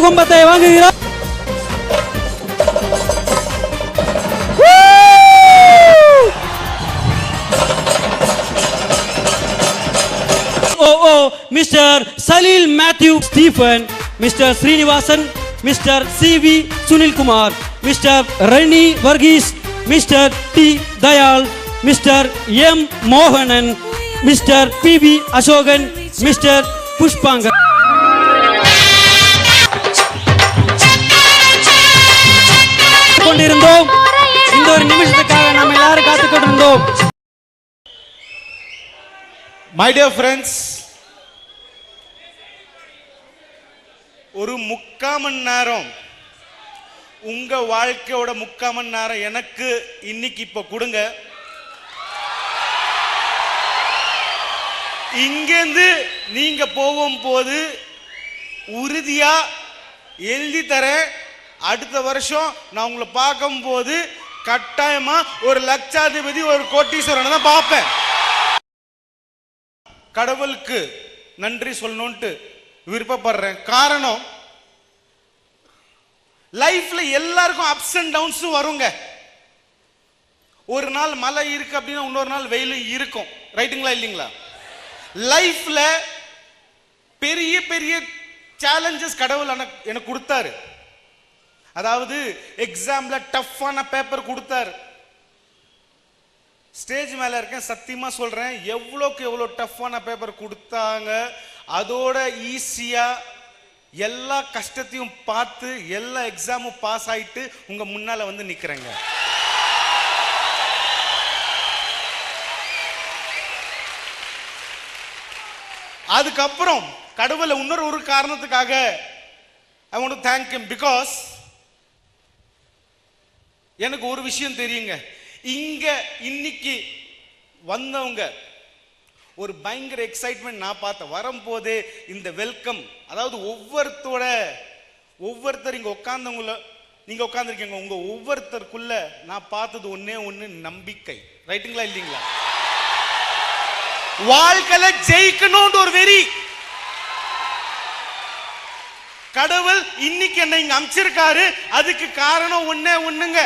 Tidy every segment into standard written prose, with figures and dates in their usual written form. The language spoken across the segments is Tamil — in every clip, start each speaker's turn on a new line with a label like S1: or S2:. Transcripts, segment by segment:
S1: பூகம்பத்தை வாங்குகிறார். Mr Saleel Mathew Stephen, Mr Srinivasan, Mr C V Sunilkumar, Mr Rani Varghese, Mr T Dayal, Mr M மோகனன், மிஸ்டர் பிவி அசோகன், மிஸ்டர் புஷ்பாங்க. கொண்டிருந்தோம். இந்த ஒரு நிமிஷத்துக்காக நாம் எல்லாரும் காத்துக் கொண்டிருந்தோம்.
S2: My dear friends, ஒரு 3/4 மணி நேரம் உங்க வாழ்க்கையோட 3/4 மணி நேரம் எனக்கு இன்னைக்கு இப்ப கொடுங்க. இங்கேருந்து நீங்க போகும்போது உறுதியா எழுதி தரேன், அடுத்த வருஷம் நான் உங்களை பார்க்கும் போது கட்டாயமா ஒரு லட்சாதிபதி ஒரு கோட்டீஸ்வரனை தான் பார்ப்பேன். கடவுளுக்கு நன்றி சொல்லணும்ட்டு விருப்பப்படுறேன். காரணம், லைஃப்ல எல்லாருக்கும் அப்ஸ் அண்ட் டவுன்ஸ் வருங்க. ஒரு நாள் மழை இருக்கு அப்படின்னா இன்னொரு நாள் வெயில் இருக்கும். ரைட்டுங்களா இல்லைங்களா? லைஃப்ல பெரிய பெரிய சேலஞ்சஸ் கடவுள் எனக்கு கொடுத்தாரு. அதாவது எக்ஸாம்ல டஃப்பான பேப்பர் கொடுத்தாரு. ஸ்டேஜ் மேல இருக்கேன், சத்தியமா சொல்றேன், எவ்வளோக்கு எவ்வளோ டஃப்பான பேப்பர் கொடுத்தாங்க, அதோட ஈஸியா எல்லா கஷ்டத்தையும் பார்த்து எல்லா எக்ஸாமும் பாஸ் ஆயிட்டு உங்க முன்னால வந்து நிக்கிறேங்க. அதுக்கப்புறம் கடவுளை இன்னொரு ஒரு காரணத்துக்காக I want to thank him because எனக்கு ஒரு விஷயம் தெரியுங்க. இங்க இன்னைக்கு வந்தவங்க ஒரு பயங்கர எக்ஸைட்மெண்ட் நான் பார்த்தேன். வரும்போதே இந்த வெல்கம், அதாவது ஒவ்வொருத்தர் இங்க உட்கார்ந்தவங்கள நீங்க உட்கார்ந்துருக்கீங்க, உங்க ஒவ்வொருத்தருக்குள்ள நான் பார்த்தது ஒன்னே ஒண்ணு, நம்பிக்கை. ரைட்டுங்களா இல்லைங்களா? வாழ்க்கையில ஜெயிக்கணும்னு ஒரு வெறி. கடவுள் இன்னைக்கு என்ன இங்க அமைச்சிருக்காரு, அதுக்கு காரணம் ஒன்னே ஒண்ணுங்க.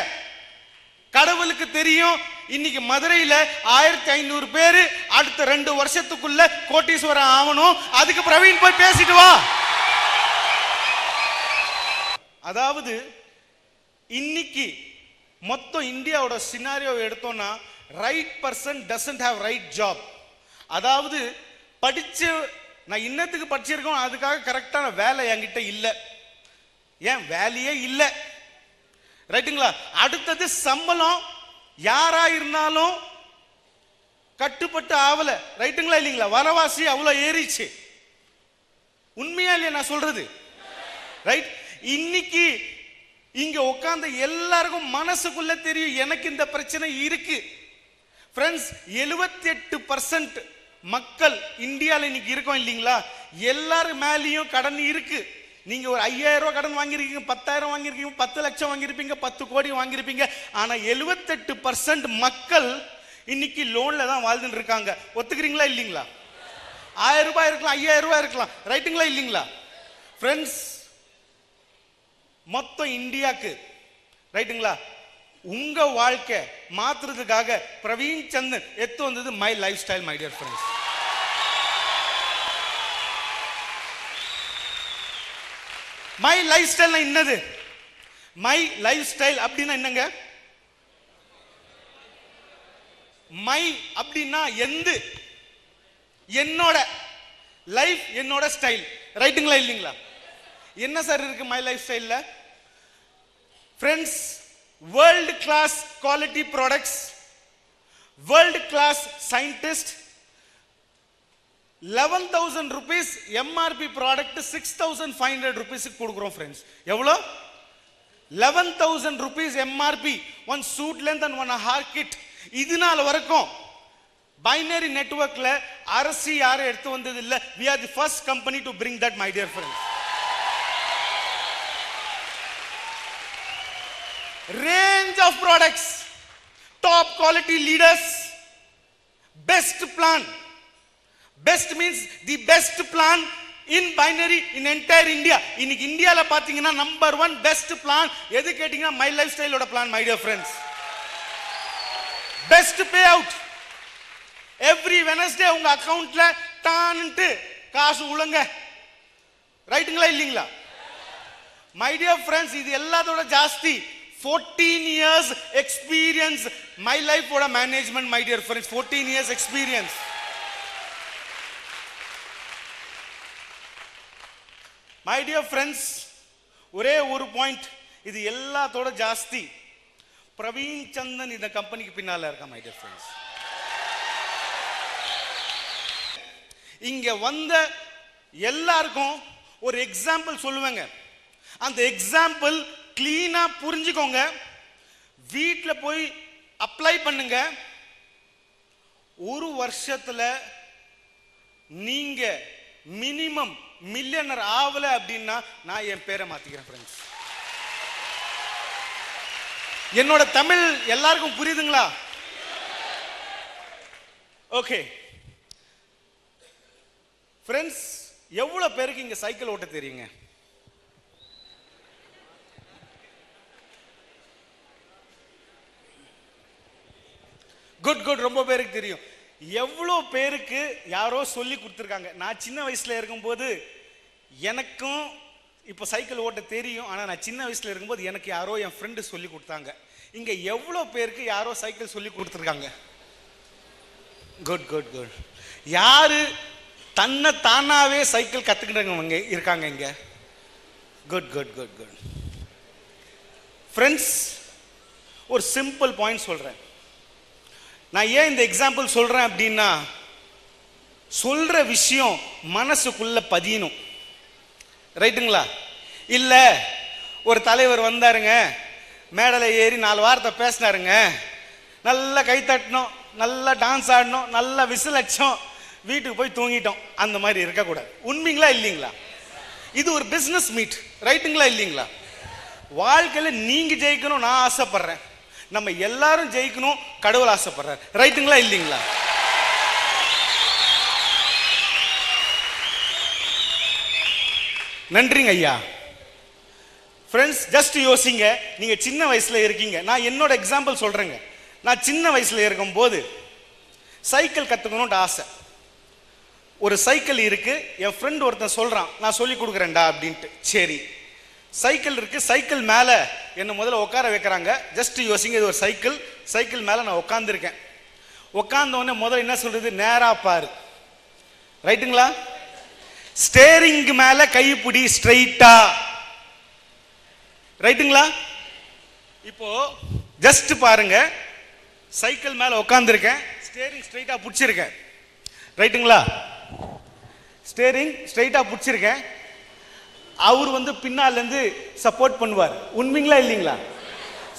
S2: கடவுளுக்கு தெரியும் இன்னைக்கு மதுரையில 1500 பேரு அடுத்த 2 வருஷத்துக்குள்ள கோட்டீஸ்வரன் ஆகணும். அதுக்கு பிரவீன் போய் பேசிட்டு வா. அதாவது இன்னைக்கு மொத்தம் இந்தியாவோட சினாரியோ எடுத்தோம்னா, right person doesn't have right job. அதாவது படிச்சு நான் இன்னத்துக்கு படிச்சிருக்கோம், அதுக்காக கரெக்டான வேலை என்கிட்ட இல்லை. ஏன் வேலையே இல்லை? ரைட்டுங்களா? அடுத்தது சம்பளம் யாரா இருந்தாலும் கட்டுப்பட்டு ஆவல. ரைட்டுங்களா இல்லைங்களா? வரவாசி அவ்வளவு ஏறிச்சு. உண்மையா இல்லையா நான் சொல்றது? ரைட். இன்னைக்கு இங்க உட்கார்ந்த எல்லாருக்கும் மனசுக்குள்ள தெரியும் எனக்கு இந்த பிரச்சனை இருக்கு. ஃப்ரெண்ட்ஸ், 78% மக்கள் இந்தியாவில் இன்னைக்கு இருக்கோம் இல்லைங்களா? எல்லாரும் மேலேயும் கடன் இருக்கு. நீங்க ஒரு 5000 ரூபாய் கடன் வாங்கியிருக்கீங்க, 10,000 வாங்கியிருக்கீங்க, 10 லட்சம் வாங்கியிருப்பீங்க, 10 கோடி வாங்கியிருப்பீங்க. ஆனா 78% மக்கள் இன்னைக்கு லோன்ல தான் வாழ்ந்துட்டு இருக்காங்க. ஒத்துக்கிறீங்களா இல்லைங்களா? 1000 ரூபாய் இருக்கலாம், 5000 ரூபாய் இருக்கலாம். ரைட்டுங்களா இல்லைங்களா? ஃப்ரெண்ட்ஸ், மொத்தம் இந்தியாக்கு ரைட்டுங்களா உங்க வாழ்க்கை மாத்துறதுக்காக பிரவீன் சந்தன் எத்து வந்தது my life style. My dear friends, my life style என்னது? மை லைஃப் ஸ்டைல் அப்படின்னா என்னங்க? மை அப்படின்னா என்னோட லைஃப், என்னோட ஸ்டைல். ரைட்டுங்களா இல்லைங்களா? என்ன சார் இருக்கு மை லைஃப் ஸ்டைல்ல? Friends, world class quality products, world class scientist, 11,000 rupees MRP product 6,500 rupees கொடுக்கிறோம். ஃப்ரெண்ட்ஸ், எவ்வளோ? 11,000 rupees MRP, one suit length and one hair kit. இதனால வரைக்கும் பைனரி நெட்வொர்க்ல அரசு யாரும் எடுத்து வந்தது இல்லை. we are the first company to bring that, my dear friends. Range of products, top quality leaders, best plan. Best means the best plan in binary in entire India. இன்னைக்கு இந்தியால பாத்தீங்கன்னா நம்பர் 1 பெஸ்ட் பிளான் எது கேட்டீங்கன்னா மை லைஃப் ஸ்டைலோட plan. My dear friends, best pay out. Every Wednesday உங்க அக்கவுண்ட்ல டான்ட்டு காசு உழுங்க. ரைட்டுங்களா இல்லீங்களா? மை டியர் ஃப்ரெண்ட்ஸ், இது எல்லாத்தோட ஜாஸ்தி 14 years experience my life ஓட management. My dear friends, 14 years experience. My dear friends, ஒரே ஒரு பாயிண்ட், இது எல்லாத்தோட ஜாஸ்தி பிரவீன் சந்தன் இந்த கம்பெனிக்கு பின்னால இருக்கா. மை டியர் ஃப்ரெண்ட்ஸ், இங்க வந்த எல்லாருக்கும் ஒரு எக்ஸாம்பிள் சொல்லுவேங்க. அந்த எக்ஸாம்பிள் கிளீனா புரிஞ்சுக்கோங்க, வீட்டில் போய் அப்ளை பண்ணுங்க. ஒரு வருஷத்துல நீங்க மினிமம் மில்லியனர் ஆகல அப்படின்னா நான் என் பேரை மாத்திக்கிறேன். ஃப்ரெண்ட்ஸ், என்னோட தமிழ் எல்லாருக்கும் புரியுதுங்களா? ஓகே ஃப்ரெண்ட்ஸ், எவ்வளவு பேருக்கு இங்க சைக்கிள் ஓட்ட தெரியுங்க? குட் குட், ரொம்ப பேருக்கு தெரியும். எவ்வளோ பேருக்கு யாரோ சொல்லி கொடுத்துருக்காங்க? நான் சின்ன வயசுல இருக்கும்போது எனக்கும் இப்போ சைக்கிள் ஓட்ட தெரியும், ஆனால் நான் சின்ன வயசுல இருக்கும்போது எனக்கு யாரோ என் ஃப்ரெண்டு சொல்லி கொடுத்தாங்க. இங்க எவ்வளோ பேருக்கு யாரோ சைக்கிள் சொல்லி கொடுத்துருக்காங்க? Good good good. யாரு தன்னை தானாவே சைக்கிள் கத்துக்கிட்டவங்க இருக்காங்க இங்க? Good good good good. Friends, ஒரு சிம்பிள் பாயிண்ட் சொல்றேன். நான் ஏன் இந்த எக்ஸாம்பிள் சொல்றேன் அப்படின்னா, சொல்ற விஷயம் மனசுக்குள்ள பதியணும். ரைட்டுங்களா? இல்ல ஒரு தலைவர் வந்தாருங்க, மேடல ஏறி 4 வார்த்தை பேசினாருங்க, நல்லா கை தட்டணும், நல்லா டான்ஸ் ஆடணும், நல்லா விசில் அடிச்சோம், வீட்டுக்கு போய் தூங்கிட்டோம், அந்த மாதிரி இருக்கக்கூடாது. உண்மைங்களா இல்லைங்களா? இது ஒரு பிசினஸ் மீட். ரைட்டுங்களா இல்லைங்களா? வாழ்க்கையில நீங்க ஜெயிக்கணும் நான் ஆசைப்படுறேன், நம்ம எல்லாரும் ஜெயிக்கணும் கடவுள் ஆசைப்படுறார். ரைட்டுங்களா இல்லைங்களா? நன்றிங்க ஐயா. ஃப்ரெண்ட்ஸ், ஜஸ்ட் யோசிங்க, நீங்க சின்ன வயசுல இருக்கீங்க. நான் என்னோட எக்ஸாம்பிள் சொல்றேங்க. நான் சின்ன வயசுல இருக்கும்போது சைக்கிள் கத்துக்கணும்னு ஆசை. ஒரு சைக்கிள் இருக்கு, என் ஃப்ரெண்ட் ஒருத்தன் சொல்றான், நான் சொல்லி கொடுக்குறேன்டா அப்படின்ட்டு. சரி, சைக்கிள் இருக்கு, சைக்கிள் மேல என்ன முதல்ல உட்கார வைக்கிறாங்க. ஜஸ்ட் யோசிங்க, இது ஒரு சைக்கிள், சைக்கிள் மேல நான் உட்காந்துருக்கேன். உட்கார்ந்த உடனே முதல்ல என்ன சொல்றது? நேரா பாரு. ரைட்டுங்களா? ஸ்டேரிங் மேல கைப்பிடி ஸ்ட்ரைட்டா. ரைட்டுங்களா? இப்போ ஜஸ்ட் பாருங்க, சைக்கிள் மேல உட்காந்துருக்கேன், ஸ்டேரிங் ஸ்ட்ரைட்டா பிடிச்சிருக்கேன். ரைட்டுங்களா? ஸ்டேரிங் ஸ்ட்ரைட்டா பிடிச்சிருக்கேன். அவர் வந்து பின்னால இருந்து சப்போர்ட் பண்ணுவார். உண்மைங்களா இல்லைங்களா?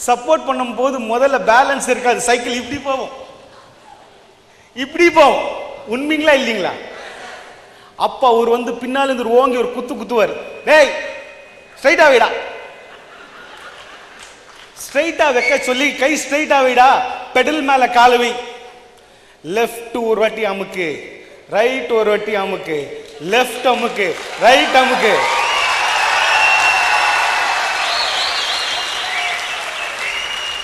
S2: சப்போர்ட் பண்ணும் போது முதல்ல பேலன்ஸ் இருக்காது, சைக்கிள் இப்படி போகும், இப்படி போகும். உண்மைங்களா இல்லைங்களா? அப்ப அவர் வந்து பின்னால இருந்து ஓங்கி ஒரு குத்து குத்துவார். டேய் ஸ்ட்ரைட்டா வைடா, ஸ்ட்ரைட்டா வைக்க சொல்லி கை ஸ்ட்ரைட்டா வைடா, பெடல் மேல கால் வை, லெஃப்ட் ஒரு வாட்டி அமுக்கு, ரைட் ஒரு வாட்டி அமுக்கு, லெஃப்ட் அமுக்கு, ரைட் அமுக்கு.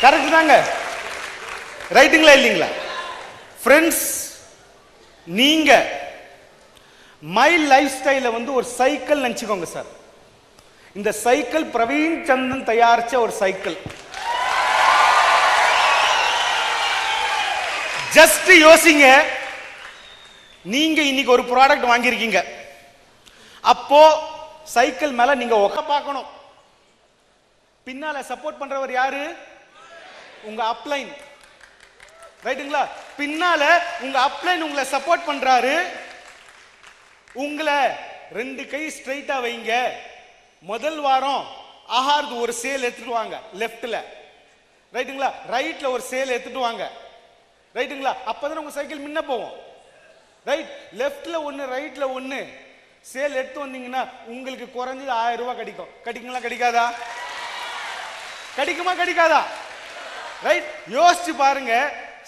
S2: கரெக்ட் தாங்க? ரைட்டுங்களா இல்லைங்களா? ஃப்ரெண்ட்ஸ், நீங்க மை லைஃப் ஸ்டைல வந்து ஒரு சைக்கிள் நினைச்சுக்கோங்க சார். இந்த சைக்கிள் பிரவீன் சந்தன் தயாரிச்ச ஒரு சைக்கிள். ஜஸ்ட் யோசிங்க, நீங்க இன்னைக்கு ஒரு ப்ராடக்ட் வாங்கியிருக்கீங்க, அப்போ சைக்கிள் மேல நீங்க உட்கார பார்க்கணும். பின்னால சப்போர்ட் பண்றவர் யாரு? உங்க அப்லைன். ரைட்டுங்களா? பின்னால உங்க அப்லைன் உங்களை சப்போர்ட் பண்றாரு. உங்களை 2 கை ஸ்ட்ரைட்டா வைங்க. முதல் வாரம் ஆஹார்து ஒரு சேல் எடுத்துட்டு வாங்க லெஃப்ட்ல. ரைட்டுங்களா? ரைட்ல ஒரு சேல் எடுத்துட்டு வாங்க. ரைட்டுங்களா? அப்பதான் உங்க சைக்கிள் முன்ன போவோம். ரைட், லெஃப்ட்ல ஒன்னு ரைட்ல ஒன்னு சேல் எடுத்து வந்தீங்கன்னா உங்களுக்கு குறைஞ்சது 1000 ரூபாய் கிடைக்கும். கிடைக்குங்களா கிடைக்காதா? கிடைக்குமா கிடைக்காதா? ரைட், யோசிச்சு பாருங்க.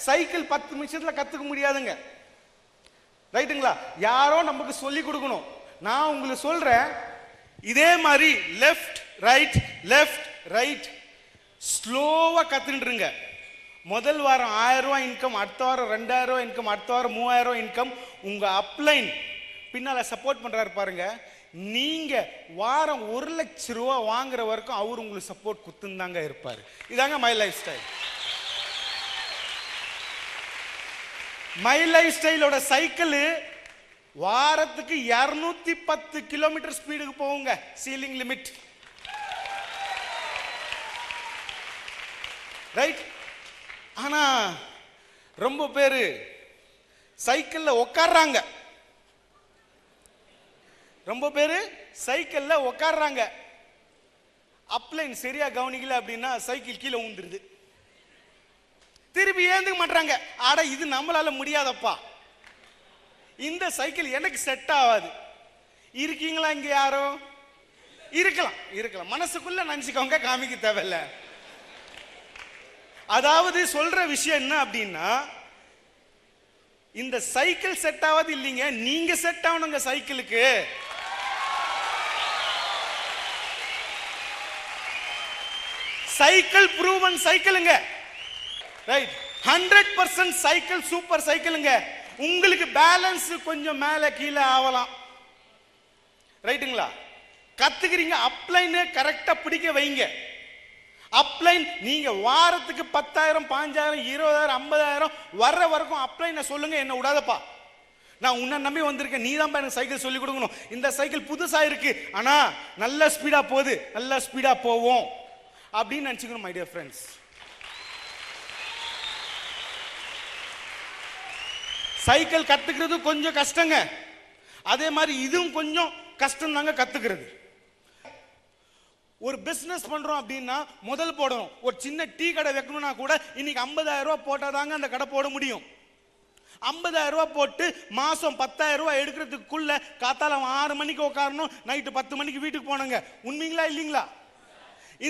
S2: சைக்கிள் 10 நிமிஷத்துல கத்துக்க முடியாதுங்க. ரைட்டுங்களா? யாரோ நமக்கு சொல்லி கொடுக்கணும். நான் உங்களுக்கு சொல்றேன், இதே மாதிரி லெஃப்ட் ரைட் ஸ்லோவா கத்துட்டுருங்க. முதல் வாரம் 1000 ரூபாய் இன்கம், அடுத்த வாரம் 2000 ரூபாய் இன்கம், அடுத்த வாரம் 3000 ரூபாய் இன்கம். உங்க அப்லைன் பின்னால சப்போர்ட் பண்றாரு பாருங்க. நீங்க வாரம் 1 லட்சம் ரூபாய் வாங்குற வரைக்கும் அவர் உங்களுக்கு சப்போர்ட் குத்துந்தாங்க இருப்பாரு. இதாங்க my life style. My life ஸ்டைலோட சைக்கிள் வாரத்துக்கு 210 கிலோமீட்டர் ஸ்பீடுக்கு போகுங்க, சீலிங் லிமிட். ரைட்? ஆனா ரொம்ப பேரு சைக்கிள்ல உட்கார்றாங்க, ரொம்ப பேரு சைக்கிள்ல உட்கார்றாங்க. அப்லைன் சரியா கவனிக்கல அப்படின்னா சைக்கிள் கீழே ஊந்துருது. திருப்பி ஏந்துக்க மாட்டாங்க. ஆட இது நம்மளால முடியாதப்பா, இந்த சைக்கிள் எனக்கு செட் ஆகாது. இருக்கீங்களா இங்க யாரோ? இருக்கலாம். மனசுக்குள்ள நினைச்சுக்கோங்க, காமிக்க தேவையில்ல. அதாவது சொல்ற விஷயம் என்ன அப்படின்னா, இந்த சைக்கிள் செட் ஆகாது இல்லைங்க, நீங்க செட் ஆகணுங்க சைக்கிளுக்கு. சைக்கிள் ப்ரூவன் சைக்கிளுங்க. ரைட்? 100% சைக்கிள் சூப்பர் சைக்கிளுங்க. உங்களுக்கு பேலன்ஸ் கொஞ்சம் மேல கீழே ஆகலாம். ரைட்டுங்களா? கத்துக்கிறீங்க, அப்லைன் கரெக்டா பிடிக்க வைங்க. அப்லைன் நீங்க வாரத்துக்கு 10,000 5,000 20,000 50,000 வர்ற வரைக்கும் அப்லைன் சொல்லுங்க, என்ன விடாதப்பா, நான் உன்னை நம்பி வந்திருக்கேன், நீ தான் எனக்கு சைக்கிள் சொல்லி கொடுக்கணும். இந்த சைக்கிள் புதுசா இருக்கு, ஆனா நல்ல ஸ்பீடா போகுது, நல்ல ஸ்பீடா போவோம் அப்படின்னு நினைச்சுக்கணும். மை டியர் ஃப்ரெண்ட்ஸ், சைக்கிள் கத்துக்கிறது கொஞ்சம் கஷ்டங்க. அதே மாதிரி இதுவும் கொஞ்சம் கஷ்டம் தாங்க கத்துக்கிறது. ஒரு பிசினஸ் பண்றோம் அப்படின்னா முதல் போடணும். ஒரு சின்ன டீ கடை வைக்கணும்னா கூட இன்னைக்கு 50,000 ரூபாய் போட்டாதாங்க அந்த கடை போட முடியும். 50,000 ரூபாய் போட்டு மாசம் 10,000 ரூபாய் எடுக்கிறதுக்குள்ள காத்தால 6 மணிக்கு உட்காரணும், நைட்டு 10 மணிக்கு வீட்டுக்கு போனங்க. உண்மைங்களா இல்லைங்களா?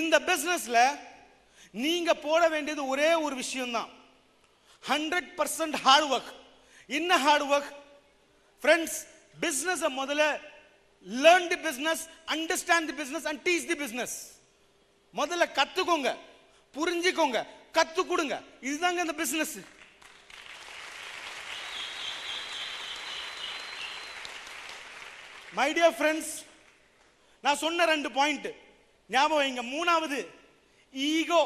S2: இந்த பிசினஸ்ல நீங்க போட வேண்டியது ஒரே ஒரு விஷயம் தான், 100% ஹார்ட் ஒர்க். என்ன ஹார்ட் ஒர்க் ஃப்ரெண்ட்ஸ்? பிசினஸ் முதல்ல learn the business, understand the business and teach the business. முதல்ல கத்துக்கோங்க, புரிஞ்சுக்கோங்க, கத்து கொடுங்க. இதுதாங்க இந்த பிசினஸ். மை டியர் ஃப்ரெண்ட்ஸ், நான் சொன்ன 2 பாயிண்ட் ஞாபகம் வைங்க. 3வது ஈகோ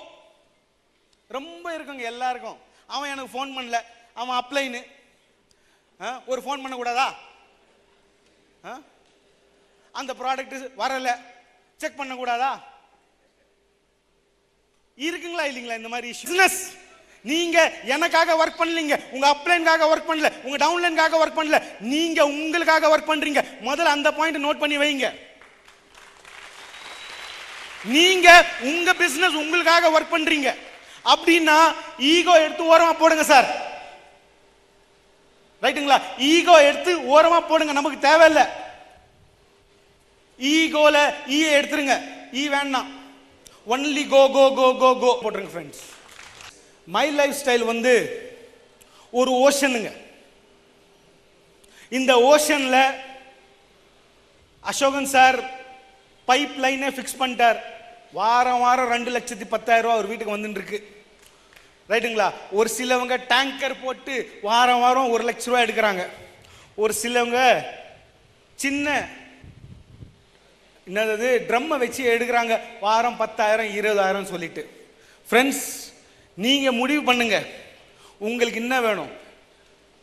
S2: ரொம்ப இருக்குங்க எல்லாருக்கும். அவன் எனக்கு ஃபோன் பண்ணல, அவன் அப்ளைனு, ஒரு ஃபோன் பண்ண கூடாதா? அந்த ப்ராடக்ட் வரல, செக் பண்ண கூடாதா? இருக்குங்களா இல்லீங்களா இந்த மாதிரி பிசினஸ்? நீங்க எனக்காக ஒர்க் பண்ணலீங்க, உங்க அப்லைனுக்காக ஒர்க் பண்ணல, உங்க டவுன்லைனுக்காக ஒர்க் பண்ணல, நீங்க உங்களுக்காக ஒர்க் பண்றீங்க. முதல்ல அந்த பாயிண்ட் நோட் பண்ணி வைங்க. நீங்க உங்க பிசினஸ் உங்களுக்காக ஒர்க் பண்றீங்க அப்படின்னா ஈகோ எடுத்து ஓரமா போடுங்க சார். ரைட்டுங்களா? ஈகோ எடுத்து ஓரமா போடுங்க, நமக்கு தேவையில்லை. ஈகோல ஈ எடுத்துருங்க, ஈ வேண்டாம். ஒன்லி கோ கோ கோ கோ கோ போட்டுருங்க ஃப்ரெண்ட்ஸ். மை லைஃப் ஸ்டைல் வந்து ஒரு ஓஷனுங்க. இந்த ஓஷன்ல அசோகன் சார் பைப் லைனே ஃபிக்ஸ் பண்ணிட்டார். வாரம் வாரம் 2,10,000 ரூபாய் ஒரு வீட்டுக்கு வந்துட்டு இருக்கு. ரைட்டுங்களா? ஒரு சிலவங்க டேங்கர் போட்டு வாரம் வாரம் 1 லட்சம் ரூபாய் எடுக்கிறாங்க. ஒரு சிலவங்க சின்ன என்னது ட்ரம்மை வச்சு எடுக்கிறாங்க, வாரம் 10,000 20,000 சொல்லிட்டு. ஃப்ரெண்ட்ஸ், நீங்க முடிவு பண்ணுங்க, உங்களுக்கு என்ன வேணும்?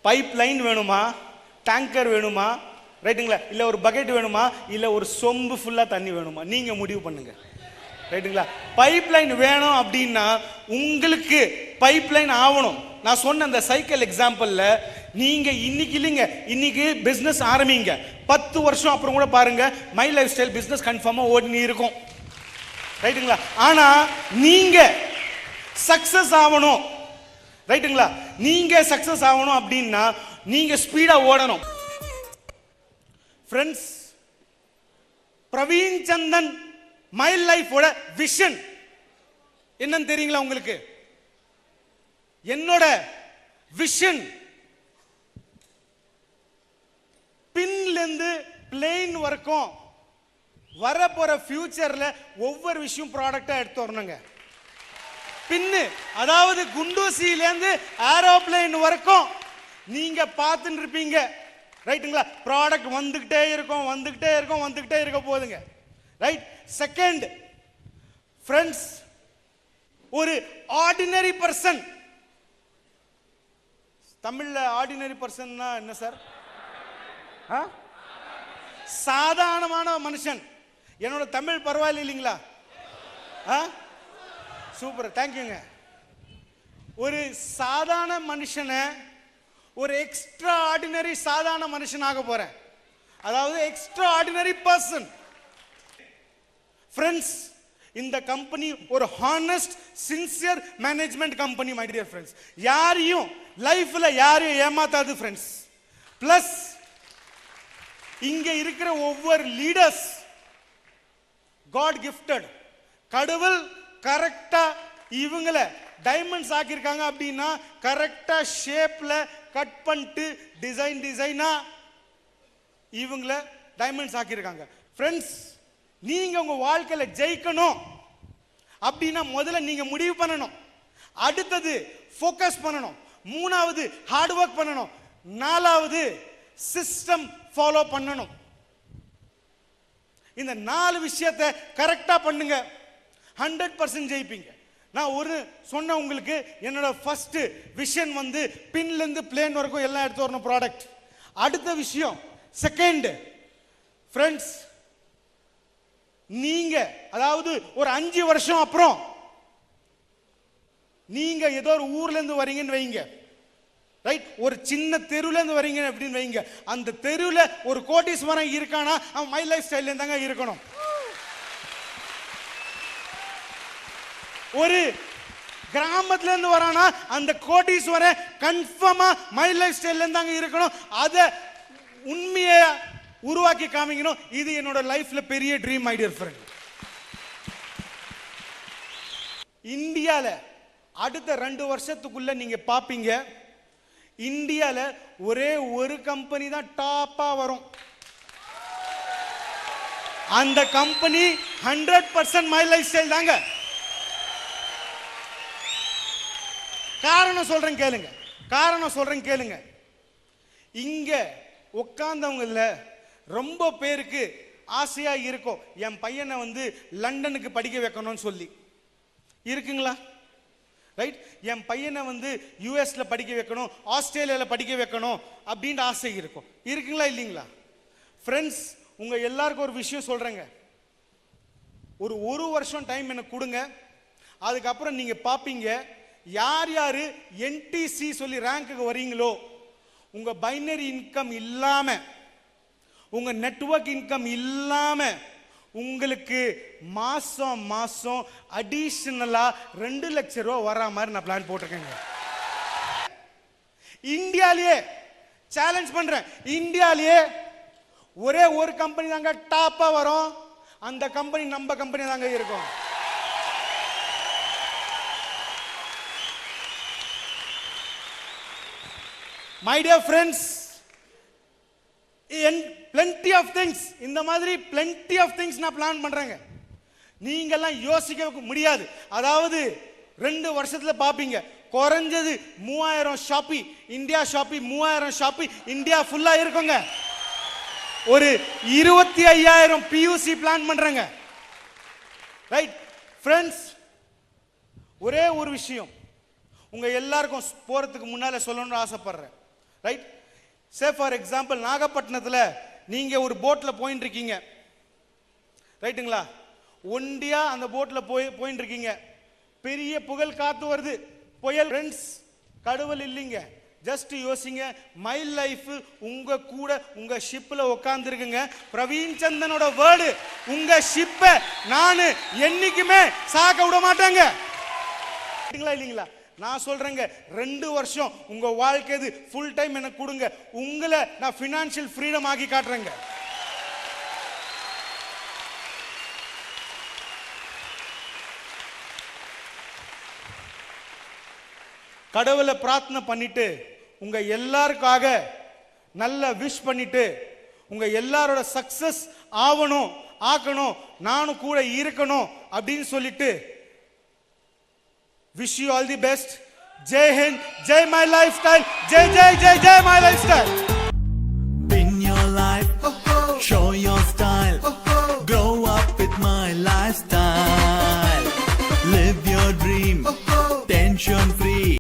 S2: பைப் லைன் வேணுமா, டேங்கர் வேணுமா, ரைட்டுங்களா, இல்ல ஒரு பக்கெட் வேணுமா, இல்ல ஒரு சொம்பு ஃபுல்லா தண்ணி வேணுமா? நீங்க முடிவு பண்ணுங்க. ரைட்டுங்களா? பைப் லைன் வேணும் அப்படின்னா உங்களுக்கு பைப் லைன் ஆகணும். நான் சொன்ன அந்த சைக்கிள் எக்ஸாம்பிள்ல நீங்க இன்னைக்கு இல்லைங்க, இன்னைக்கு பிசினஸ் ஆரம்பிங்க, 10 வருஷம் அப்புறம் கூட பாருங்க மை லைஃப் ஸ்டைல் பிசினஸ் கன்ஃபார்மா ஓடி இருக்கும். ரைட்டுங்களா? ஆனா நீங்க சக்சஸ் ஆகணும். ரைட்டுங்களா? நீங்க சக்சஸ் ஆகணும் அப்படின்னா நீங்க ஸ்பீடா ஓடணும். ஃப்ரெண்ட்ஸ், பிரவீன் சந்தன் மை லைஃபோட விஷன் என்னன்னு தெரியுங்களா உங்களுக்கு? என்னோட விஷன் பின்ல இருந்து பிளெயின் வரைக்கும் வரப்போற ஃபியூச்சர்ல ஒவ்வொரு விஷயம் ப்ராடக்டா எடுத்து வரணுங்க. பின்னு அதாவது குண்டூசியிலேருந்து ஏரோப்ளேன் வரைக்கும் நீங்க பார்த்துட்டு இருப்பீங்க. ரைட்டுங்களா? ப்ராடக்ட் வந்துகிட்டே இருக்க போகுதுங்க. ரைட். செகண்ட் ஃப்ரெண்ட்ஸ், ஒரு ஆர்டினரி பர்சன், தமிழ்ல ஆர்டினரி பர்சன்னா என்ன சார்? சாதாரணமான மனுஷன். என்னோட தமிழ் பரவாயில்ல இல்லைங்களா? சூப்பர், தேங்க்யூங்க. ஒரு சாதாரண மனுஷனை ஒரு எக்ஸ்ட்ரா ஆர்டினரி சாதாரண மனுஷனாக போறேன். அதாவது எக்ஸ்ட்ரா ஆர்டினரி பர்சன். ஃப்ரெண்ட்ஸ், இந்த கம்பெனி ஒரு honest sincere management company my dear friends. யாரையும் லைஃப்ல யாரையும் ஏமாத்தாது ஃப்ரெண்ட்ஸ். பிளஸ் இங்க இருக்கிற ஒவ்வொரு லீடர்ஸ் காட் கிஃப்டட். கடவுள் கரெக்டா இவங்கள டைமண்ட்ஸ் ஆக்கியிருக்காங்க. அப்படின்னா கரெக்டா ஷேப்ல கட் பண்ணிட்டு டிசைனா இவங்கள டைமண்ட்ஸ் ஆக்கியிருக்காங்க. ஃப்ரெண்ட்ஸ், நீங்க உங்க வாழ்க்கையில ஜெயிக்கணும் அப்படின்னா முதல்ல நீங்க முடிவு பண்ணணும். அடுத்தது ஃபோக்கஸ் பண்ணணும். மூணாவது ஹார்ட் ஒர்க் பண்ணணும். நாலாவது சிஸ்டம் ஃபாலோ பண்ணணும். இந்த 4 விஷயத்தை கரெக்டா பண்ணுங்க, 100% ஜெயிப்பீங்க. நான் ஒரு சொன்ன உங்களுக்கு, என்னோட ஃபர்ஸ்ட் விஷன் வந்து பின்ல இருந்து பிளேன் வரைக்கும் எல்லாம் எடுத்து வரணும் ப்ராடக்ட். அடுத்த விஷயம் செகண்ட் ஃப்ரெண்ட்ஸ், நீங்க அதாவது ஒரு 5 வருஷம் அப்புறம் நீங்க ஏதோ ஒரு ஊர்ல இருந்து வரீங்கன்னு வைங்க. ரைட். ஒரு சின்ன தெருவுல இருந்து வரீங்க அப்படின்னு வைங்க. அந்த தெருவுல ஒரு கோடீஸ்வரன் இருக்கானா, அவன் மை லைஃப் ஸ்டைல்ல இருந்தாங்க இருக்கணும். ஒரு கிராமத்துல இருந்து வரானா அந்த கோடீஸ்வரன் கன்ஃபார்மா மை லைஃப் ஸ்டைல்ல இருந்தாங்க இருக்கணும். அத உண்மையை உருவாக்கி காமிக்கணும். இது என்னோட லைஃப்ல பெரிய ட்ரீம் மை டியர் ஃப்ரெண்ட். இந்தியால அடுத்த 2 வருஷத்துக்குள்ள நீங்க பாப்பீங்க, இந்தியால ஒரே ஒரு கம்பெனி தான் டாப்பா வரும். அந்த கம்பெனி 100% மை லைஃப் ஸ்டைல் தாங்க. காரணம் சொல்றேன் கேளுங்க. இங்க உட்கார்ந்தவங்கள ரொம்ப பேருக்கு ஆசையா இருக்கும், என் பையனை வந்து லண்டனுக்கு படிக்க வைக்கணும்னு சொல்லி. இருக்குங்களா? ரைட். என் பையனை வந்து யூஎஸ்ல படிக்க வைக்கணும், ஆஸ்திரேலியாவில் படிக்க வைக்கணும் அப்படின்ற ஆசை இருக்கும். இருக்குங்களா இல்லைங்களா? ஃப்ரெண்ட்ஸ், உங்க எல்லாருக்கும் ஒரு விஷயம் சொல்றேங்க. ஒரு வருஷம் டைம் எனக்கு கொடுங்க. அதுக்கப்புறம் நீங்க பாப்பீங்க, யார் யாரு என்டிசி சொல்லி ரேங்க்குக்கு வரீங்களோ, உங்க பைனரி இன்கம் இல்லாம, உங்க நெட்வொர்க் இன்கம் இல்லாம உங்களுக்கு மாசம் அடிஷனலா 2 லட்சம் ரூபாய் வர மாதிரி நான் பிளான் போட்டிருக்கேங்க. இந்தியாலேயே சேலஞ்ச் பண்றேன், இந்தியாலேயே ஒரே ஒரு கம்பெனி தாங்க டாப்பா வரும். அந்த கம்பெனி நம்ம கம்பெனி தாங்க இருக்கும். My dear friends, plenty of things, இந்த மாதிரி plenty of things நான் பிளான் பண்றேங்க. நீங்கெல்லாம் யோசிக்க முடியாது. அதாவது 2 வருஷத்துல பாப்பீங்க, குறைஞ்சது 3000 shoppy, India shoppy 3000 shoppy India ஃபுல்லா இருக்குங்க. ஒரு 25,000 பியூசி பிளான் பண்றேங்க. ரைட் ஃப்ரெண்ட்ஸ், ஒரே ஒரு விஷயம் உங்க எல்லாருக்கும் போறதுக்கு முன்னால சொல்லணும்னு ஆசைப்படுறேன். ரைட். சே ஃபார் எக்ஸாம்பிள், நாகப்பட்டினத்தில் நீங்க ஒரு போட்ல போயிட்டு இருக்கீங்க. ரைட்டுங்களா? ஒண்டியா அந்த போட்ல போயிட்டு இருக்கீங்க. பெரிய புகழ் காத்து வருது, புயல். ஃப்ரெண்ட்ஸ், கடவுள் இல்லைங்க. ஜஸ்ட் யோசிங்க, மை லைஃப் உங்க கூட உங்க ஷிப்ல உட்கார்ந்து இருக்குங்க. பிரவீன் சந்தனோட வேர்டு, உங்க ஷிப்பை நான் என்னைக்குமே சாக்க விட மாட்டாங்க. இல்லைங்களா? நான் சொல்றேங்க, 2 வருஷம் உங்க வாழ்க்கை ஃபுல் டைம் எனக்கு கொடுங்க, உங்களை நான் ஃபினான்ஷியல் ஃப்ரீடம் ஆக்கி காட்டுறேங்க. கடவுளை பிரார்த்தனை பண்ணிட்டு, உங்க எல்லாருக்காக நல்ல விஷ் பண்ணிட்டு, உங்க எல்லாரோட சக்சஸ் ஆவணும், ஆக்கணும், நானும் கூட இருக்கணும் அப்படின்னு சொல்லிட்டு wish you all the best. Jai Hind, Jai my life style, Jai Jai Jai Jai my life style.